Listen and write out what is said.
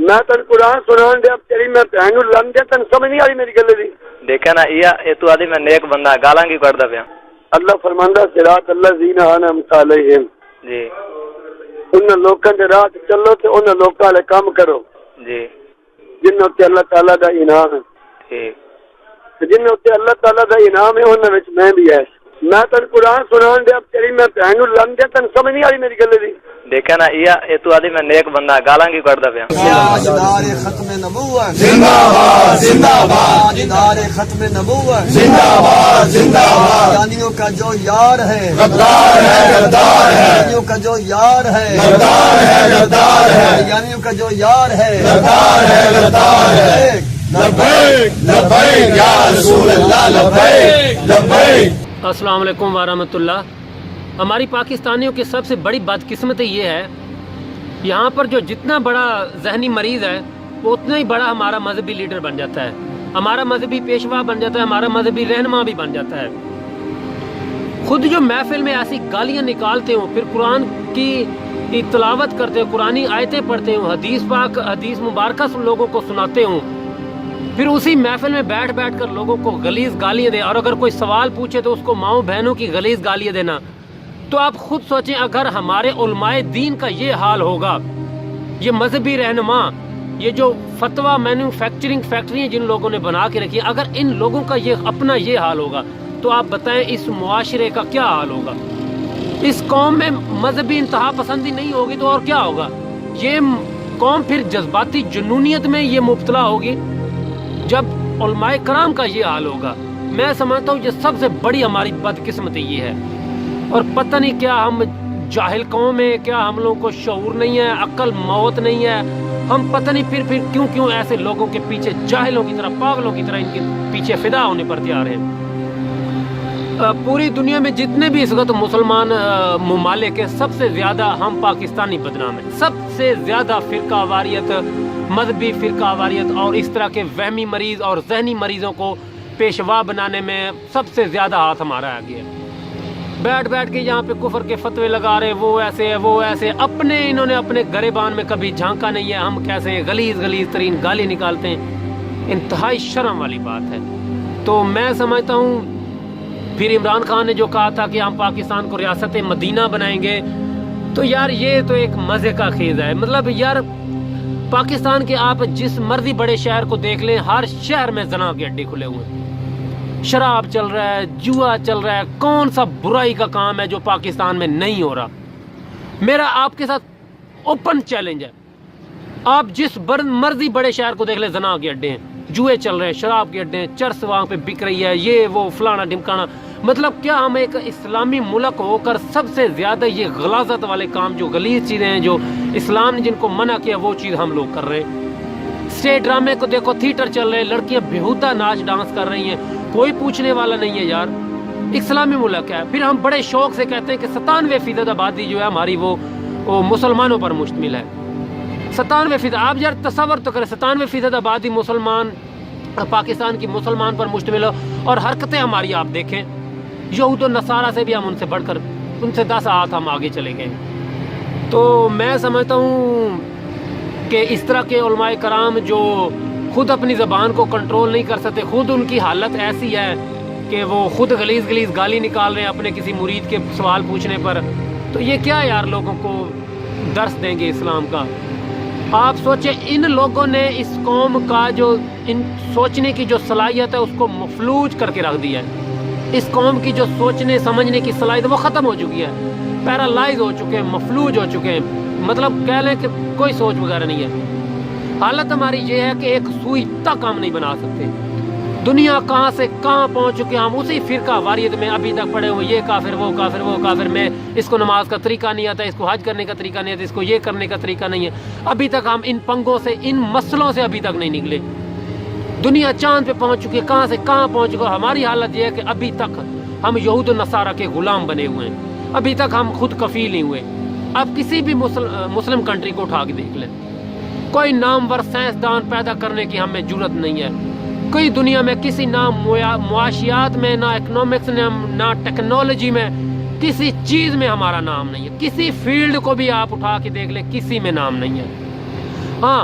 میں تن قرآن سنان دیا تیری میں بہن نو لن دیا تن سمجھ نہیں آ رہی میری گل دی دیکھا نا یہ تو آدھی میں نیک بندہ گالاں کی کردا پیا اللہ فرماندا صراط الذین انعمت علیہم جی ان لوکاں دے راہ تے چلو تے ان لوکاں والے کام کرو جی جنہاں تے اللہ تعالی دا انعام ہے ٹھیک جنہاں تے اللہ تعالی دا انعام ہے انہاں وچ میں بھی ہے میں تن قرآن سنان دیا تیری میں بہن نو لن دیا تن سمجھ نہیں آ رہی میری گل دی دیکھا نا یہ تو آدھی میں نیک بندہ گالاں کی کردا پیا تاجدار ختم نبوت زندہ باد زندہ باد تاجدار ختم نبوت زندہ باد زندہ باد یانیوں کا جو یار ہے غدار ہے غدار ہے یانیوں کا جو یار ہے غدار ہے غدار ہے یانیوں کا جو یار ہے غدار ہے غدار ہے لبیک لبیک یا رسول اللہ لبیک لبیک۔ السلام علیکم ورحمۃ اللہ۔ ہماری پاکستانیوں کی سب سے بڑی بدقسمتی یہ ہے یہاں پر جو جتنا بڑا ذہنی مریض ہے وہ اتنا ہی بڑا ہمارا مذہبی لیڈر بن جاتا ہے، ہمارا مذہبی پیشوا بن جاتا ہے، ہمارا مذہبی رہنما بھی بن جاتا ہے۔ خود جو محفل میں ایسی گالیاں نکالتے ہوں، پھر قرآن کی تلاوت کرتے ہوں، قرآنی آیتیں پڑھتے ہوں، حدیث پاک حدیث مبارکہ لوگوں کو سناتے ہوں، پھر اسی محفل میں بیٹھ بیٹھ کر لوگوں کو غلیظ گالیاں دیں، اور اگر کوئی سوال پوچھے تو اس کو ماؤں بہنوں کی غلیظ گالیاں دینا۔ تو آپ خود سوچیں اگر ہمارے علماء دین کا یہ حال ہوگا، یہ مذہبی رہنما، یہ جو فتویٰ مینوفیکچرنگ فیکٹری جن لوگوں نے بنا کے رکھی، اگر ان لوگوں کا یہ اپنا یہ حال ہوگا تو آپ بتائیں اس معاشرے کا کیا حال ہوگا؟ اس قوم میں مذہبی انتہا پسندی نہیں ہوگی تو اور کیا ہوگا؟ یہ قوم پھر جذباتی جنونیت میں یہ مبتلا ہوگی جب علماء کرام کا یہ حال ہوگا۔ میں سمجھتا ہوں یہ سب سے بڑی ہماری بدقسمتی یہ ہے، اور پتہ نہیں کیا ہم جاہل قوم ہے، کیا ہم لوگوں کو شعور نہیں ہے، عقل موت نہیں ہے، ہم پتہ نہیں پھر کیوں ایسے لوگوں کے پیچھے جاہلوں کی طرح پاگلوں کی طرح ان کے پیچھے فدا ہونے پر تیار ہیں۔ پوری دنیا میں جتنے بھی اس وقت مسلمان ممالک ہیں سب سے زیادہ ہم پاکستانی بدنام ہیں، سب سے زیادہ فرقہ واریت، مذہبی فرقہ واریت اور اس طرح کے وہمی مریض اور ذہنی مریضوں کو پیشوا بنانے میں سب سے زیادہ ہاتھ ہمارا آگے ہے۔ بیٹھ بیٹھ کے یہاں پہ کفر کے فتوے لگا رہے، وہ ایسے ہے وہ ایسے، انہوں نے اپنے گریبان میں کبھی جھانکا نہیں ہے، ہم کیسے ہیں، غلیظ ترین گالی نکالتے ہیں، انتہائی شرم والی بات ہے۔ تو میں سمجھتا ہوں پھر عمران خان نے جو کہا تھا کہ ہم پاکستان کو ریاست مدینہ بنائیں گے، تو یار یہ تو ایک مزے کا خیز ہے۔ مطلب یار پاکستان کے آپ جس مرضی بڑے شہر کو دیکھ لیں، ہر شہر میں زنا کے اڈے کھلے ہوئے ہیں، شراب چل رہا ہے، جوا چل رہا ہے، کون سا برائی کا کام ہے جو پاکستان میں نہیں ہو رہا؟ میرا آپ کے ساتھ اوپن چیلنج ہے، آپ جس مرضی بڑے شہر کو دیکھ لیں زنا کے اڈے ہیں، جوئے چل رہے ہیں، شراب کے اڈے ہیں، چرس وہاں پہ بک رہی ہے، یہ وہ فلانا ڈمکانا۔ مطلب کیا ہم ایک اسلامی ملک ہو کر سب سے زیادہ یہ غلاظت والے کام، جو غلیظ چیزیں ہیں، جو اسلام نے جن کو منع کیا، وہ چیز ہم لوگ کر رہے ہیں۔ اسٹیج ڈرامے کو دیکھو، تھیٹر چل رہے ہیں، لڑکیاں بےہودہ ناچ ڈانس کر رہی ہیں، کوئی پوچھنے والا نہیں ہے یار، اسلامی ملک ہے۔ پھر ہم بڑے شوق سے کہتے ہیں کہ 97% آبادی جو ہے ہماری وہ مسلمانوں پر مشتمل ہے۔ 97%، آپ یار تصور تو کریں، 97% آبادی مسلمان پاکستان کی مسلمان پر مشتمل ہو، اور حرکتیں ہماری آپ دیکھیں، یہود و نصارہ سے بھی ہم ان سے بڑھ کر، ان سے 10 ہاتھ ہم آگے چلے گئے۔ تو میں سمجھتا ہوں کہ اس طرح کے علماء کرام جو خود اپنی زبان کو کنٹرول نہیں کر سکتے، خود ان کی حالت ایسی ہے کہ وہ خود غلیظ گالی نکال رہے ہیں اپنے کسی مرید کے سوال پوچھنے پر، تو یہ کیا یار لوگوں کو درس دیں گے اسلام کا؟ آپ سوچیں ان لوگوں نے اس قوم کا جو ان سوچنے کی جو صلاحیت ہے اس کو مفلوج کر کے رکھ دیا ہے۔ اس قوم کی جو سوچنے سمجھنے کی صلاحیت وہ ختم ہو چکی ہے، پیرالائز ہو چکے ہیں، مفلوج ہو چکے ہیں، مطلب کہہ لیں کہ کوئی سوچ وغیرہ نہیں ہے۔ حالت ہماری یہ ہے کہ ایک سوئی تک ہم نہیں بنا سکتے۔ دنیا کہاں سے کہاں پہنچ چکے ہیں، ہم اسی فرقہ واریت میں ابھی تک پڑے ہوئے، یہ کافر وہ کافر وہ کافر، میں اس کو نماز کا طریقہ نہیں آتا، اس کو حج کرنے کا طریقہ نہیں آتا، اس کو یہ کرنے کا طریقہ نہیں ہے۔ ابھی تک ہم ان پنگوں سے، ان مسئلوں سے ابھی تک نہیں نکلے۔ دنیا چاند پہ پہنچ چکی ہے، کہاں سے کہاں پہنچ چکے۔ ہماری حالت یہ ہے کہ ابھی تک ہم یہود و نصارہ کے غلام بنے ہوئے ہیں، ابھی تک ہم خود کفیل نہیں ہوئے۔ اب کسی بھی مسلم کنٹری کو اٹھا کے دیکھ لیں، کوئی نامور سائنسدان پیدا کرنے کی ہمیں جرت نہیں ہے، کوئی دنیا میں کسی نہ معاشیات میں، نہ اکنامکس میں، نہ ٹیکنالوجی میں، کسی چیز میں ہمارا نام نہیں ہے۔ کسی فیلڈ کو بھی آپ اٹھا کے دیکھ لیں، کسی میں نام نہیں ہے۔ ہاں